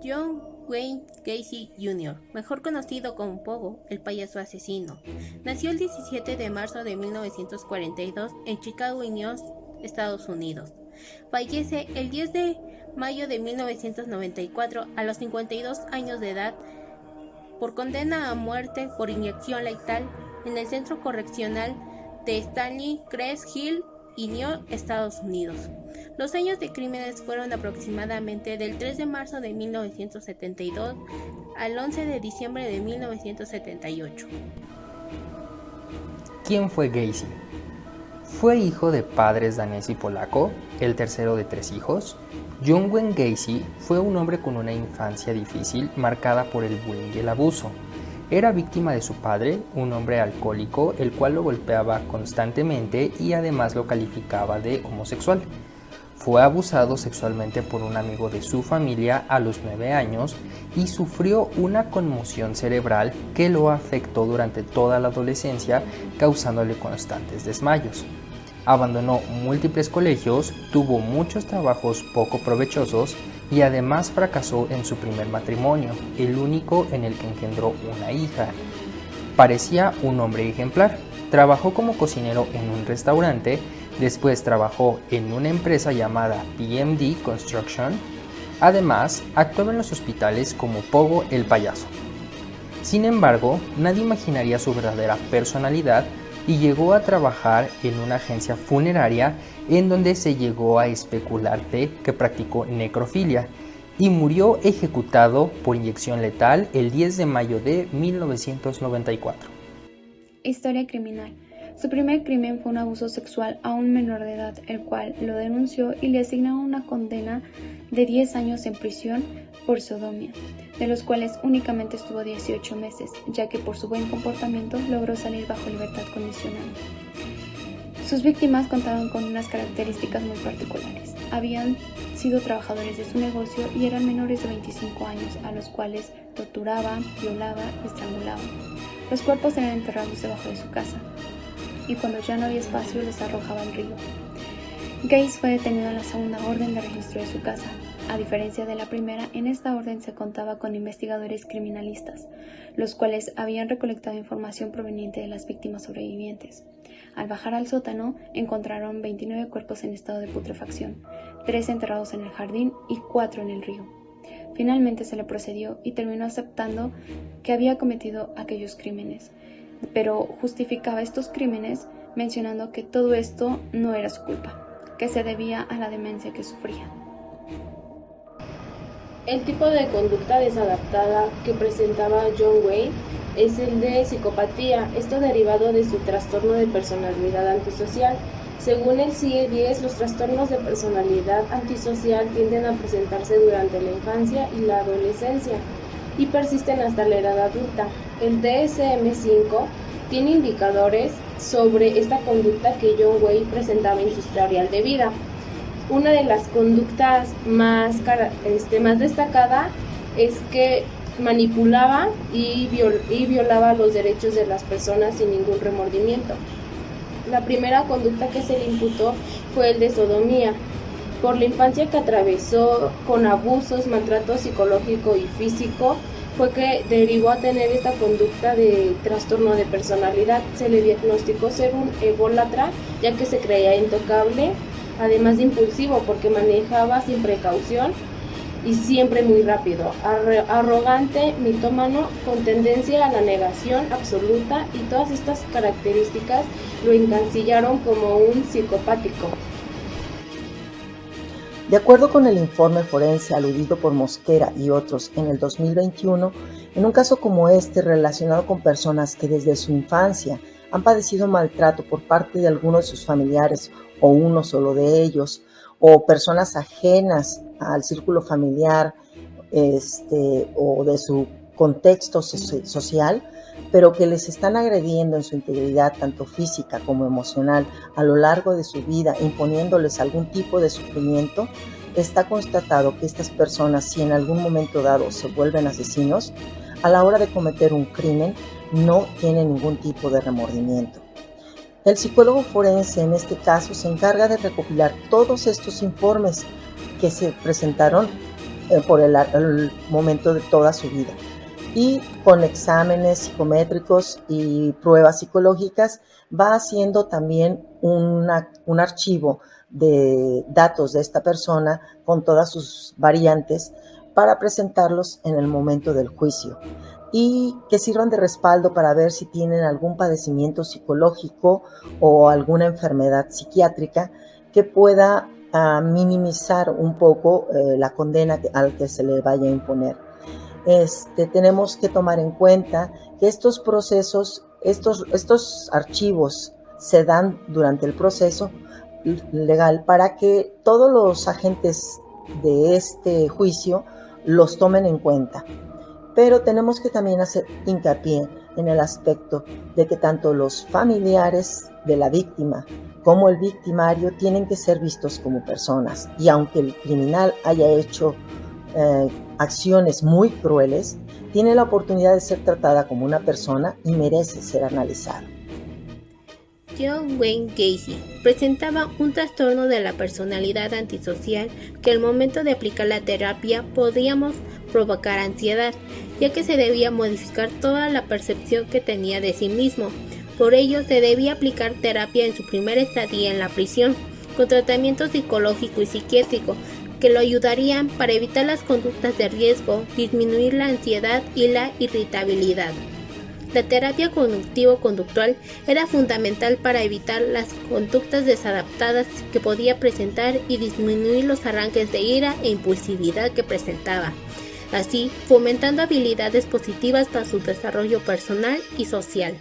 John Wayne Gacy Jr., mejor conocido como Pogo, el payaso asesino, nació el 17 de marzo de 1942 en Chicago, Illinois, Estados Unidos. Fallece el 10 de mayo de 1994 a los 52 años de edad por condena a muerte por inyección letal en el Centro Correccional de Stanley Crest Hill, Illinois, Estados Unidos. Los años de crímenes fueron aproximadamente del 3 de marzo de 1972 al 11 de diciembre de 1978. ¿Quién fue Gacy? Fue hijo de padres danés y polaco, el tercero de 3 hijos. John Wayne Gacy fue un hombre con una infancia difícil marcada por el bullying y el abuso. Era víctima de su padre, un hombre alcohólico, el cual lo golpeaba constantemente y además lo calificaba de homosexual. Fue abusado sexualmente por un amigo de su familia a los 9 años y sufrió una conmoción cerebral que lo afectó durante toda la adolescencia, causándole constantes desmayos. Abandonó múltiples colegios, tuvo muchos trabajos poco provechosos y además fracasó en su primer matrimonio, el único en el que engendró una hija. Parecía un hombre ejemplar. Trabajó como cocinero en un restaurante, después trabajó en una empresa llamada PMD Construction. Además, actuaba en los hospitales como Pogo el payaso. Sin embargo, nadie imaginaría su verdadera personalidad y llegó a trabajar en una agencia funeraria en donde se llegó a especular de que practicó necrofilia y murió ejecutado por inyección letal el 10 de mayo de 1994. Historia criminal. Su primer crimen fue un abuso sexual a un menor de edad, el cual lo denunció y le asignaron una condena de 10 años en prisión por sodomía, de los cuales únicamente estuvo 18 meses, ya que por su buen comportamiento logró salir bajo libertad condicional. Sus víctimas contaban con unas características muy particulares. Habían sido trabajadores de su negocio y eran menores de 25 años, a los cuales torturaba, violaba y estrangulaba. Los cuerpos eran enterrados debajo de su casa, y cuando ya no había espacio los arrojaba al río. Gacy fue detenido en la segunda orden de registro de su casa. A diferencia de la primera, en esta orden se contaba con investigadores criminalistas, los cuales habían recolectado información proveniente de las víctimas sobrevivientes. Al bajar al sótano, encontraron 29 cuerpos en estado de putrefacción, 3 enterrados en el jardín y 4 en el río. Finalmente se le procedió y terminó aceptando que había cometido aquellos crímenes, pero justificaba estos crímenes mencionando que todo esto no era su culpa, que se debía a la demencia que sufría. El tipo de conducta desadaptada que presentaba John Wayne es el de psicopatía, esto derivado de su trastorno de personalidad antisocial. Según el CIE-10, los trastornos de personalidad antisocial tienden a presentarse durante la infancia y la adolescencia y persisten hasta la edad adulta. El DSM-5 tiene indicadores sobre esta conducta que John Wayne presentaba en su historial de vida. Una de las conductas más destacada es que manipulaba y violaba los derechos de las personas sin ningún remordimiento. La primera conducta que se le imputó fue el de sodomía. Por la infancia que atravesó con abusos, maltrato psicológico y físico, fue que derivó a tener esta conducta de trastorno de personalidad. Se le diagnosticó ser un ególatra, ya que se creía intocable, además de impulsivo porque manejaba sin precaución y siempre muy rápido, arrogante, mitómano, con tendencia a la negación absoluta, y todas estas características lo encasillaron como un psicopático. De acuerdo con el informe forense aludido por Mosquera y otros en el 2021, en un caso como este relacionado con personas que desde su infancia han padecido maltrato por parte de algunos de sus familiares o uno solo de ellos, o personas ajenas al círculo familiar o de su contexto social, pero que les están agrediendo en su integridad tanto física como emocional a lo largo de su vida, imponiéndoles algún tipo de sufrimiento, está constatado que estas personas, si en algún momento dado se vuelven asesinos, a la hora de cometer un crimen no tienen ningún tipo de remordimiento. El psicólogo forense en este caso se encarga de recopilar todos estos informes que se presentaron por el momento de toda su vida. Y con exámenes psicométricos y pruebas psicológicas va haciendo también un archivo de datos de esta persona con todas sus variantes para presentarlos en el momento del juicio y que sirvan de respaldo para ver si tienen algún padecimiento psicológico o alguna enfermedad psiquiátrica que pueda minimizar un poco la condena al que se le vaya a imponer. Tenemos que tomar en cuenta que estos procesos, estos archivos se dan durante el proceso legal para que todos los agentes de este juicio los tomen en cuenta. Pero tenemos que también hacer hincapié en el aspecto de que tanto los familiares de la víctima como el victimario tienen que ser vistos como personas. Y aunque el criminal haya hecho acciones muy crueles, tiene la oportunidad de ser tratada como una persona y merece ser analizado. John Wayne Gacy presentaba un trastorno de la personalidad antisocial que al momento de aplicar la terapia podíamos provocar ansiedad, ya que se debía modificar toda la percepción que tenía de sí mismo. Por ello, se debía aplicar terapia en su primera estadía en la prisión, con tratamiento psicológico y psiquiátrico, que lo ayudarían para evitar las conductas de riesgo, disminuir la ansiedad y la irritabilidad. La terapia cognitivo-conductual era fundamental para evitar las conductas desadaptadas que podía presentar y disminuir los arranques de ira e impulsividad que presentaba, así fomentando habilidades positivas para su desarrollo personal y social.